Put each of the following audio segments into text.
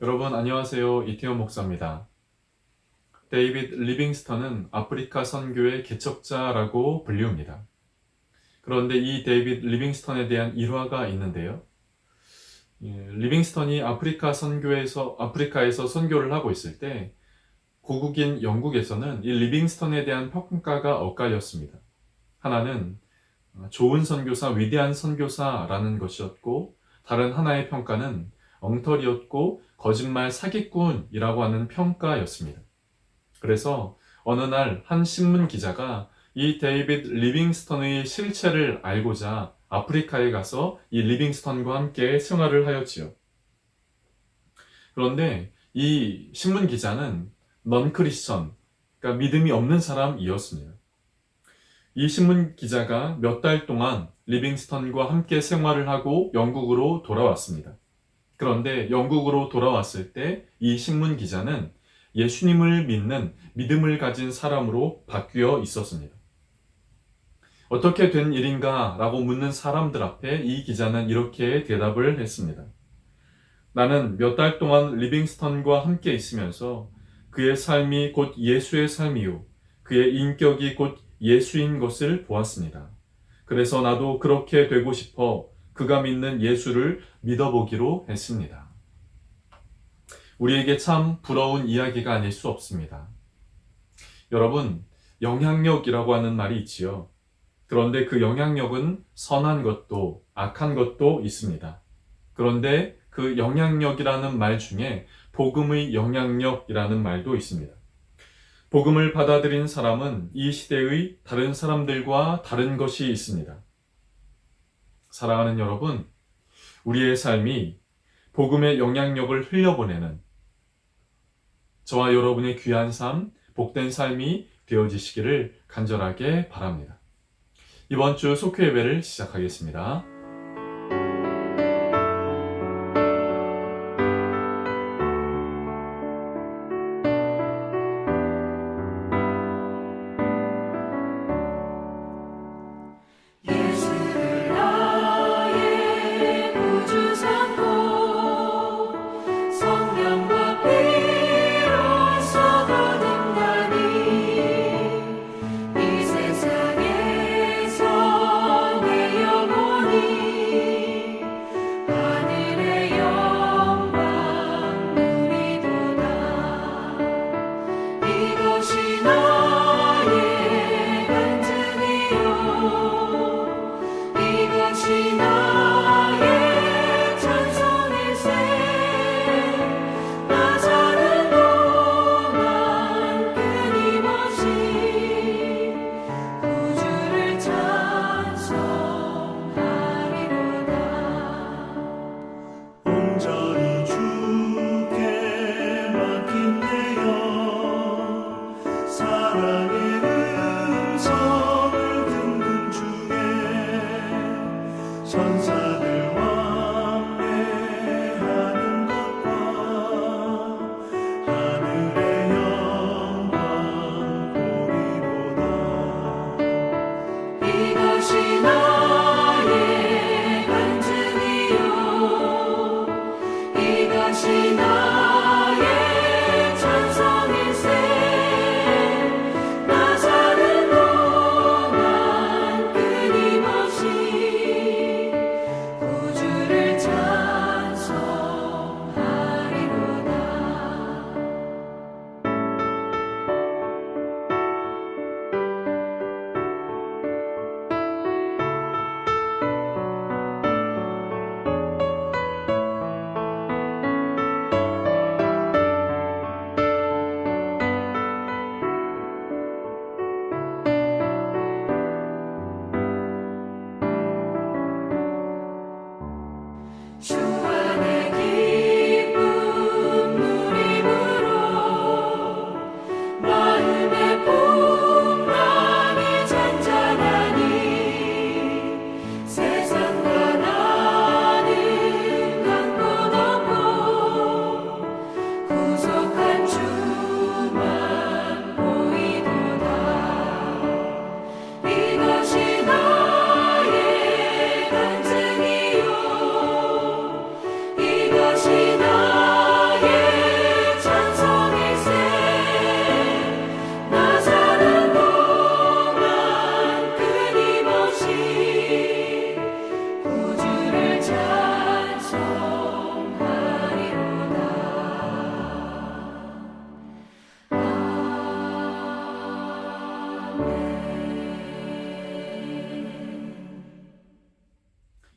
여러분 안녕하세요. 이태원 목사입니다. 데이빗 리빙스턴은 아프리카 선교의 개척자라고 불리웁니다. 그런데 이 데이빗 리빙스턴에 대한 일화가 있는데요. 리빙스턴이 아프리카에서 선교를 하고 있을 때 고국인 영국에서는 이 리빙스턴에 대한 평가가 엇갈렸습니다. 하나는 좋은 선교사, 위대한 선교사라는 것이었고, 다른 하나의 평가는 엉터리였고 거짓말 사기꾼이라고 하는 평가였습니다. 그래서 어느 날 한 신문 기자가 이 데이빗 리빙스턴의 실체를 알고자 아프리카에 가서 이 리빙스턴과 함께 생활을 하였지요. 그런데 이 신문 기자는 넌 크리스천, 그러니까 믿음이 없는 사람이었습니다. 이 신문 기자가 몇 달 동안 리빙스턴과 함께 생활을 하고 영국으로 돌아왔습니다. 그런데 영국으로 돌아왔을 때 이 신문 기자는 예수님을 믿는 믿음을 가진 사람으로 바뀌어 있었습니다. 어떻게 된 일인가 라고 묻는 사람들 앞에 이 기자는 이렇게 대답을 했습니다. 나는 몇 달 동안 리빙스턴과 함께 있으면서 그의 삶이 곧 예수의 삶이요. 그의 인격이 곧 예수인 것을 보았습니다. 그래서 나도 그렇게 되고 싶어 그가 믿는 예수를 믿어보기로 했습니다. 우리에게 참 부러운 이야기가 아닐 수 없습니다. 여러분, 영향력이라고 하는 말이 있지요. 그런데 그 영향력은 선한 것도 악한 것도 있습니다. 그런데 그 영향력이라는 말 중에 복음의 영향력이라는 말도 있습니다. 복음을 받아들인 사람은 이 시대의 다른 사람들과 다른 것이 있습니다. 사랑하는 여러분, 우리의 삶이 복음의 영향력을 흘려보내는 저와 여러분의 귀한 삶, 복된 삶이 되어지시기를 간절하게 바랍니다. 이번 주 속회 예배를 시작하겠습니다. 예수를 나의 구주 삼고 성령과 피로써 거듭나니 이 세상에서 내 영혼이 하늘의 영광 누리도다. 이것이 나의 간증이요 이것이 나의 찬송일세. 나 사는 동안 끊임없이 구주를 찬송하리로다. 온전히 주께 맡긴 내 영 사랑의 음성을 듣는 중에 천사들 왕래하는 것과 하늘의 영광 보리로다. 이것이 나의 간증이요 이것이 나의 찬송일세. 나 사는 동안 끊임없이 구주를 찬송하리로다.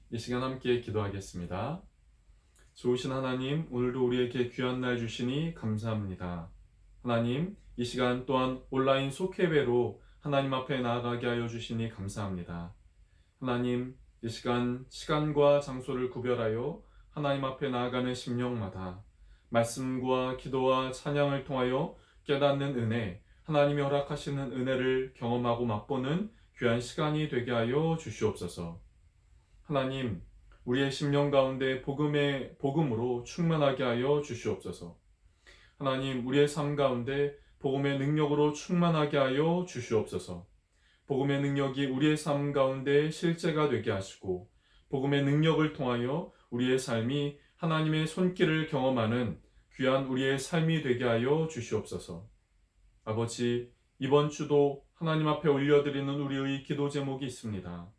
이 시간 함께 기도하겠습니다. 좋으신 하나님, 오늘도 우리에게 귀한 날 주시니 감사합니다. 하나님, 이 시간 또한 온라인 속회배로 하나님 앞에 나아가게 하여 주시니 감사합니다. 하나님, 이 시간과 장소를 구별하여 하나님 앞에 나아가는 심령마다 말씀과 기도와 찬양을 통하여 깨닫는 은혜, 하나님이 허락하시는 은혜를 경험하고 맛보는 귀한 시간이 되게 하여 주시옵소서. 하나님, 우리의 심령 가운데 복음으로 충만하게 하여 주시옵소서. 하나님, 우리의 삶 가운데 복음의 능력으로 충만하게 하여 주시옵소서. 복음의 능력이 우리의 삶 가운데 실제가 되게 하시고, 복음의 능력을 통하여 우리의 삶이 하나님의 손길을 경험하는 귀한 우리의 삶이 되게 하여 주시옵소서. 아버지, 이번 주도 하나님 앞에 올려드리는 우리의 기도 제목이 있습니다.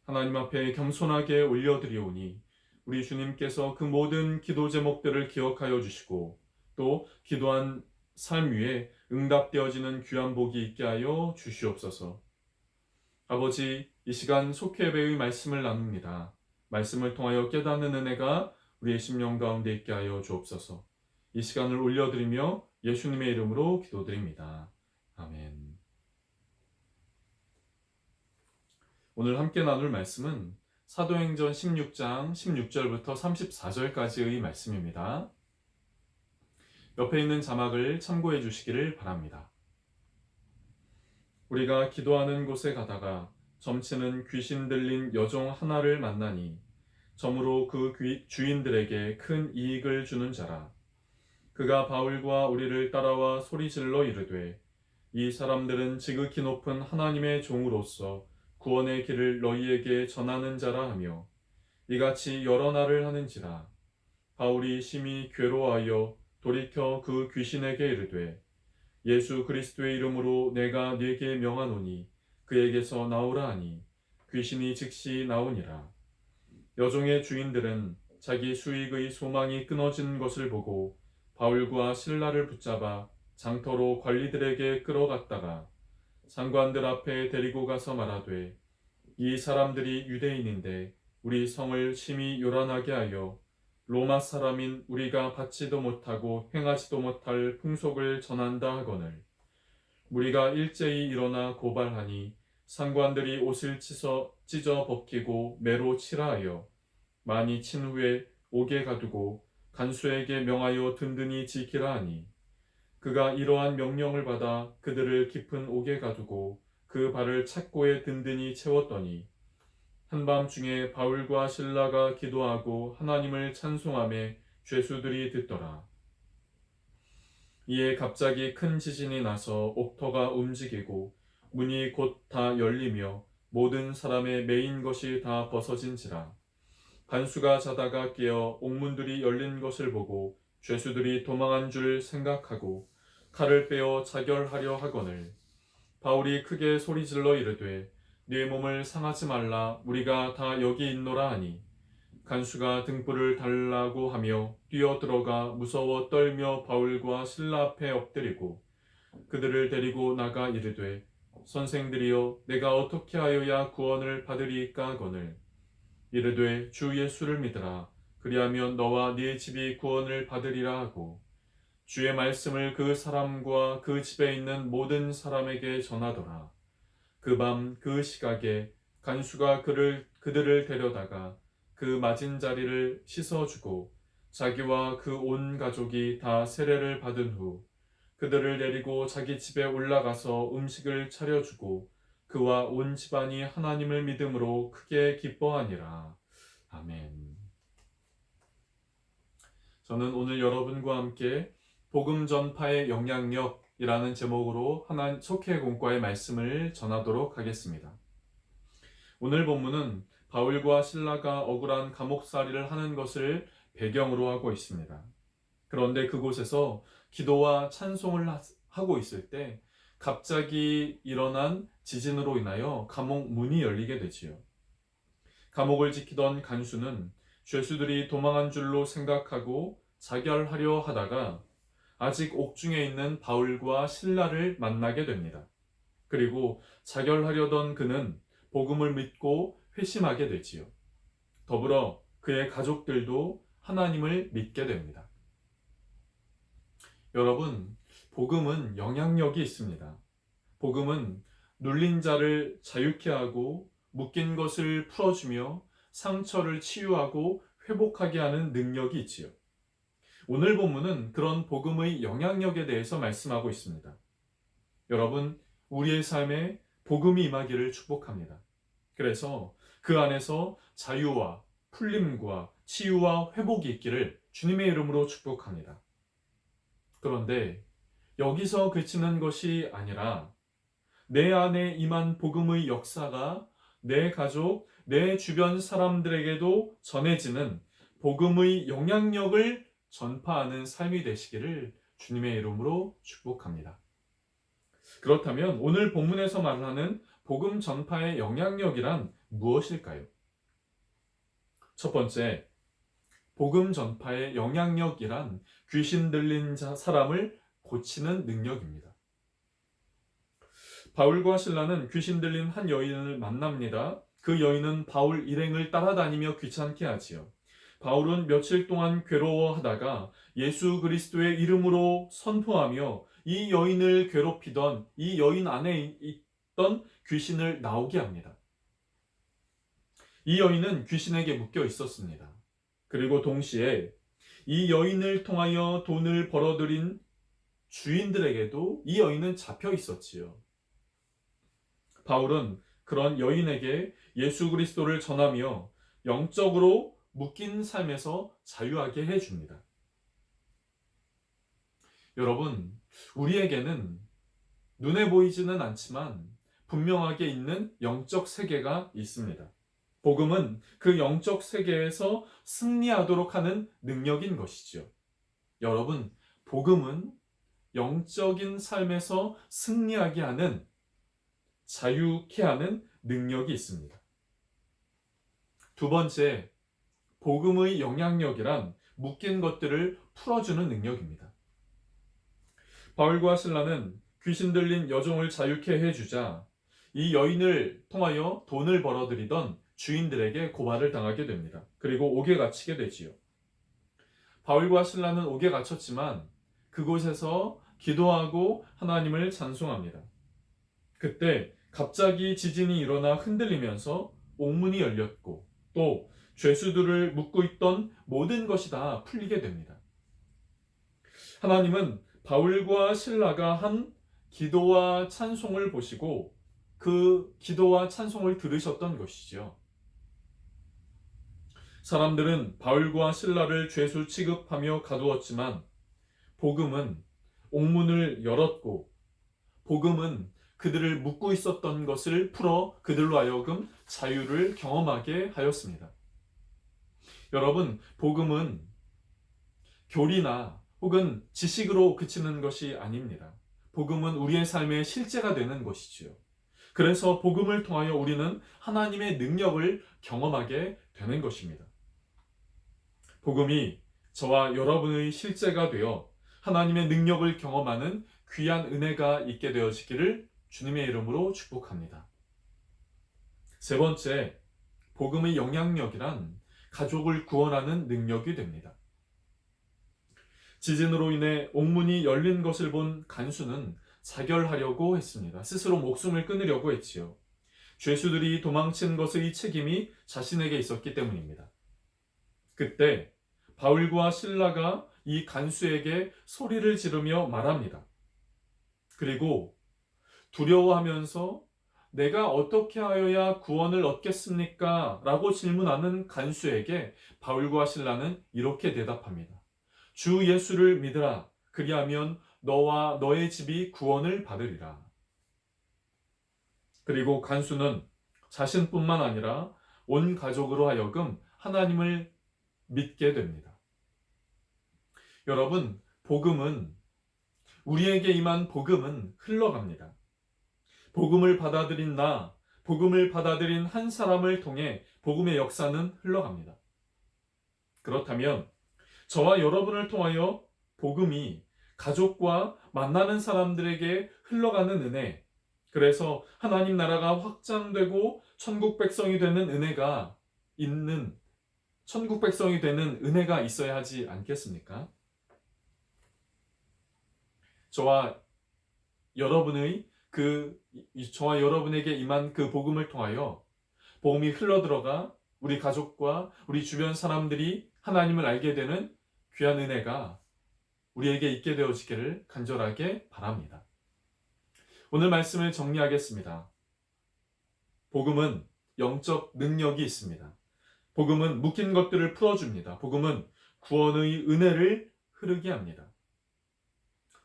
하나님 앞에 겸손하게 올려드리오니 우리 주님께서 그 모든 기도 제목들을 기억하여 주시고 또 기도한 삶 위에 응답되어지는 귀한 복이 있게 하여 주시옵소서. 아버지, 이 시간 속회배의 말씀을 나눕니다. 말씀을 통하여 깨닫는 은혜가 우리의 심령 가운데 있게 하여 주옵소서. 이 시간을 올려드리며 예수님의 이름으로 기도드립니다. 아멘. 오늘 함께 나눌 말씀은 사도행전 16장 16절부터 34절까지의 말씀입니다. 옆에 있는 자막을 참고해 주시기를 바랍니다. 우리가 기도하는 곳에 가다가 점치는 귀신 들린 여종 하나를 만나니 점으로 그 주인들에게 큰 이익을 주는 자라. 그가 바울과 우리를 따라와 소리질러 이르되 이 사람들은 지극히 높은 하나님의 종으로서 구원의 길을 너희에게 전하는 자라 하며 이같이 여러 날을 하는지라. 바울이 심히 괴로워하여 돌이켜 그 귀신에게 이르되 예수 그리스도의 이름으로 내가 네게 명하노니 그에게서 나오라 하니 귀신이 즉시 나오니라. 여종의 주인들은 자기 수익의 소망이 끊어진 것을 보고 바울과 실라를 붙잡아 장터로 관리들에게 끌어갔다가 상관들 앞에 데리고 가서 말하되 이 사람들이 유대인인데 우리 성을 심히 요란하게 하여 로마 사람인 우리가 받지도 못하고 행하지도 못할 풍속을 전한다 하거늘 우리가 일제히 일어나 고발하니 상관들이 옷을 찢어 벗기고 매로 칠하여 많이 친 후에 옥에 가두고 간수에게 명하여 든든히 지키라 하니 그가 이러한 명령을 받아 그들을 깊은 옥에 가두고 그 발을 착고에 든든히 채웠더니 한밤중에 바울과 실라가 기도하고 하나님을 찬송하며 죄수들이 듣더라. 이에 갑자기 큰 지진이 나서 옥터가 움직이고 문이 곧 다 열리며 모든 사람의 매인 것이 다 벗어진지라. 간수가 자다가 깨어 옥문들이 열린 것을 보고 죄수들이 도망한 줄 생각하고 칼을 빼어 자결하려 하거늘 바울이 크게 소리질러 이르되 네 몸을 상하지 말라 우리가 다 여기 있노라 하니 간수가 등불을 달라고 하며 뛰어들어가 무서워 떨며 바울과 실라 앞에 엎드리고 그들을 데리고 나가 이르되 선생들이여 내가 어떻게 하여야 구원을 받으리이까 하거늘 이르되 주 예수를 믿으라 그리하면 너와 네 집이 구원을 받으리라 하고 주의 말씀을 그 사람과 그 집에 있는 모든 사람에게 전하더라. 그 밤 그 시각에 간수가 그들을 데려다가 그 맞은 자리를 씻어주고 자기와 그 온 가족이 다 세례를 받은 후 그들을 데리고 자기 집에 올라가서 음식을 차려주고 그와 온 집안이 하나님을 믿음으로 크게 기뻐하니라. 아멘. 저는 오늘 여러분과 함께 복음 전파의 영향력이라는 제목으로 속회 공과의 말씀을 전하도록 하겠습니다. 오늘 본문은 바울과 실라가 억울한 감옥살이를 하는 것을 배경으로 하고 있습니다. 그런데 그곳에서 기도와 찬송을 하고 있을 때 갑자기 일어난 지진으로 인하여 감옥 문이 열리게 되지요. 감옥을 지키던 간수는 죄수들이 도망한 줄로 생각하고 자결하려 하다가 아직 옥중에 있는 바울과 실라를 만나게 됩니다. 그리고 자결하려던 그는 복음을 믿고 회심하게 되지요. 더불어 그의 가족들도 하나님을 믿게 됩니다. 여러분, 복음은 영향력이 있습니다. 복음은 눌린 자를 자유케 하고 묶인 것을 풀어주며 상처를 치유하고 회복하게 하는 능력이 있지요. 오늘 본문은 그런 복음의 영향력에 대해서 말씀하고 있습니다. 여러분, 우리의 삶에 복음이 임하기를 축복합니다. 그래서 그 안에서 자유와 풀림과 치유와 회복이 있기를 주님의 이름으로 축복합니다. 그런데 여기서 그치는 것이 아니라 내 안에 임한 복음의 역사가 내 가족, 내 주변 사람들에게도 전해지는 복음의 영향력을 전파하는 삶이 되시기를 주님의 이름으로 축복합니다. 그렇다면 오늘 본문에서 말하는 복음 전파의 영향력이란 무엇일까요? 첫 번째, 복음 전파의 영향력이란 귀신 들린 사람을 고치는 능력입니다. 바울과 실라는 귀신 들린 한 여인을 만납니다. 그 여인은 바울 일행을 따라다니며 귀찮게 하지요. 바울은 며칠 동안 괴로워하다가 예수 그리스도의 이름으로 선포하며 이 여인을 괴롭히던 이 여인 안에 있던 귀신을 나오게 합니다. 이 여인은 귀신에게 묶여 있었습니다. 그리고 동시에 이 여인을 통하여 돈을 벌어들인 주인들에게도 이 여인은 잡혀 있었지요. 바울은 그런 여인에게 예수 그리스도를 전하며 영적으로 묶인 삶에서 자유하게 해줍니다. 여러분, 우리에게는 눈에 보이지는 않지만 분명하게 있는 영적 세계가 있습니다. 복음은 그 영적 세계에서 승리하도록 하는 능력인 것이죠. 여러분, 복음은 영적인 삶에서 승리하게 하는, 자유케 하는 능력이 있습니다. 두 번째, 복음의 영향력이란 묶인 것들을 풀어주는 능력입니다. 바울과 실라는 귀신 들린 여종을 자유케 해주자 이 여인을 통하여 돈을 벌어들이던 주인들에게 고발을 당하게 됩니다. 그리고 옥에 갇히게 되지요. 바울과 실라는 옥에 갇혔지만 그곳에서 기도하고 하나님을 찬송합니다. 그때 갑자기 지진이 일어나 흔들리면서 옥문이 열렸고 또 죄수들을 묶고 있던 모든 것이 다 풀리게 됩니다. 하나님은 바울과 실라가 한 기도와 찬송을 보시고 그 기도와 찬송을 들으셨던 것이지요. 사람들은 바울과 실라를 죄수 취급하며 가두었지만 복음은 옥문을 열었고 복음은 그들을 묶고 있었던 것을 풀어 그들로 하여금 자유를 경험하게 하였습니다. 여러분, 복음은 교리나 혹은 지식으로 그치는 것이 아닙니다. 복음은 우리의 삶의 실제가 되는 것이지요. 그래서 복음을 통하여 우리는 하나님의 능력을 경험하게 되는 것입니다. 복음이 저와 여러분의 실제가 되어 하나님의 능력을 경험하는 귀한 은혜가 있게 되어지기를 주님의 이름으로 축복합니다. 세 번째, 복음의 영향력이란 가족을 구원하는 능력이 됩니다. 지진으로 인해 옥문이 열린 것을 본 간수는 자결하려고 했습니다. 스스로 목숨을 끊으려고 했지요. 죄수들이 도망친 것의 책임이 자신에게 있었기 때문입니다. 그때 바울과 실라가 이 간수에게 소리를 지르며 말합니다. 그리고 두려워하면서 내가 어떻게 하여야 구원을 얻겠습니까? 라고 질문하는 간수에게 바울과 실라는 이렇게 대답합니다. 주 예수를 믿으라. 그리하면 너와 너의 집이 구원을 받으리라. 그리고 간수는 자신뿐만 아니라 온 가족으로 하여금 하나님을 믿게 됩니다. 여러분, 우리에게 임한 복음은 흘러갑니다. 복음을 받아들인 복음을 받아들인 한 사람을 통해 복음의 역사는 흘러갑니다. 그렇다면 저와 여러분을 통하여 복음이 가족과 만나는 사람들에게 흘러가는 은혜, 그래서 하나님 나라가 확장되고 천국 백성이 되는 은혜가 있는 천국 백성이 되는 은혜가 있어야 하지 않겠습니까? 저와 여러분에게 임한 그 복음을 통하여 복음이 흘러들어가 우리 가족과 우리 주변 사람들이 하나님을 알게 되는 귀한 은혜가 우리에게 있게 되어지기를 간절하게 바랍니다. 오늘 말씀을 정리하겠습니다. 복음은 영적 능력이 있습니다. 복음은 묶인 것들을 풀어줍니다. 복음은 구원의 은혜를 흐르게 합니다.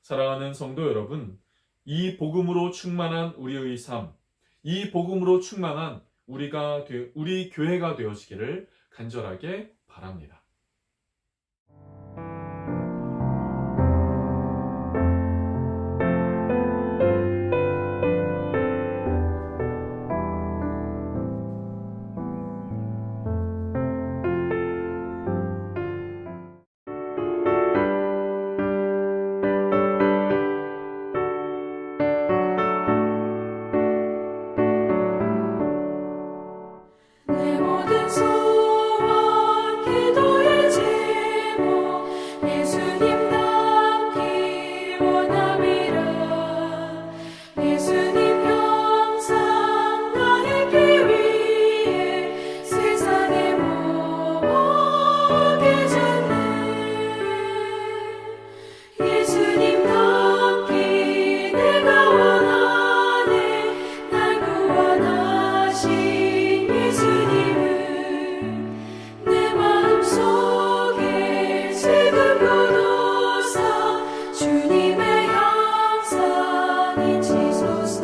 사랑하는 성도 여러분, 이 복음으로 충만한 우리의 삶, 이 복음으로 충만한 우리 교회가 되어지기를 간절하게 바랍니다. 내 모든 소원 기도의 제목 예수님 닮기 원함이라. 예수님 형상 나에게 위해 세상에 모게 졌네. 예수님 닮기 내가 원하네. 날 구원하신 예수님을 내 마음속에 지금 교도사 주님의 형상이 지소서.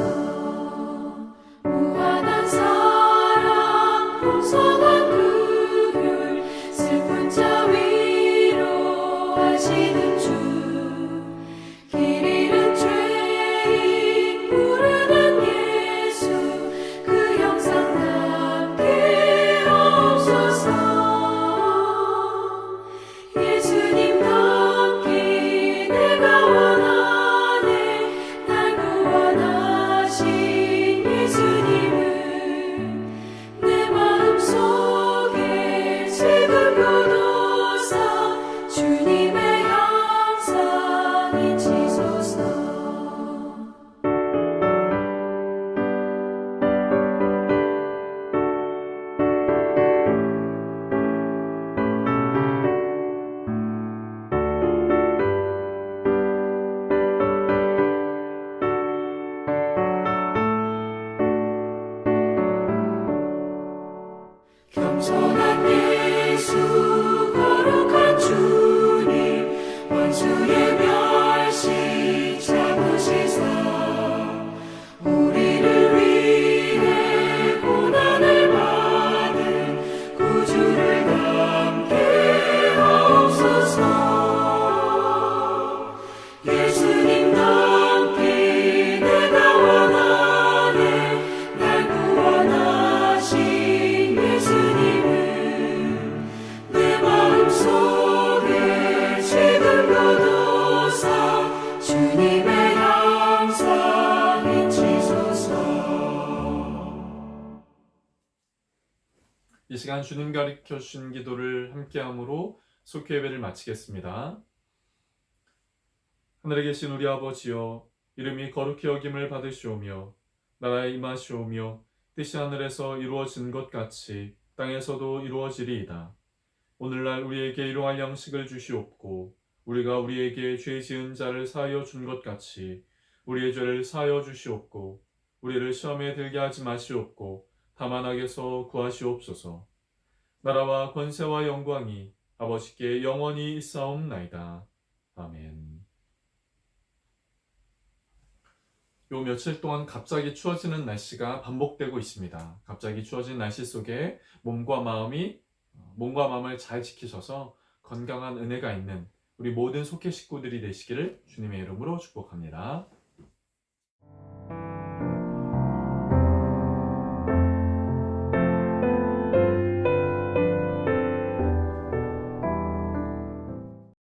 무한한 사랑 풍성한 긍휼 슬픈 자 위로하시는 주. 길 잃은 죄인 부르는 예수 그 형상 닮게 없소서. 예수님 닮기 내가 원하네. 날 구원하신 예수님을 내 마음속에 지금 교도사 주님의 형상이 지소서. 겸손한 예수 거룩한 주님 원수의 멸시 참으시사. 우리를 위해 고난을 받은 구주를 닮게 없소서. 예수님 닮기 내가 원하네. 날 구원하신 예수님을 내 마음속에 지금 교도사 주님의 형상이 지소서. 이 시간 주님 가르쳐 주신 기도를 함께함으로 속회 예배를 마치겠습니다. 하늘에 계신 우리 아버지여, 이름이 거룩히 여김을 받으시오며 나라에 임하시오며 뜻이 하늘에서 이루어진 것 같이 땅에서도 이루어지리이다. 오늘날 우리에게 일용할 양식을 주시옵고 우리가 우리에게 죄 지은 자를 사하여 준 것 같이 우리의 죄를 사하여 주시옵고 우리를 시험에 들게 하지 마시옵고 다만 악에서 구하시옵소서. 나라와 권세와 영광이 아버지께 영원히 있사옵나이다. 아멘. 요 며칠 동안 갑자기 추워지는 날씨가 반복되고 있습니다. 갑자기 추워진 날씨 속에 몸과 마음을 잘 지키셔서 건강한 은혜가 있는 우리 모든 속회 식구들이 되시기를 주님의 이름으로 축복합니다.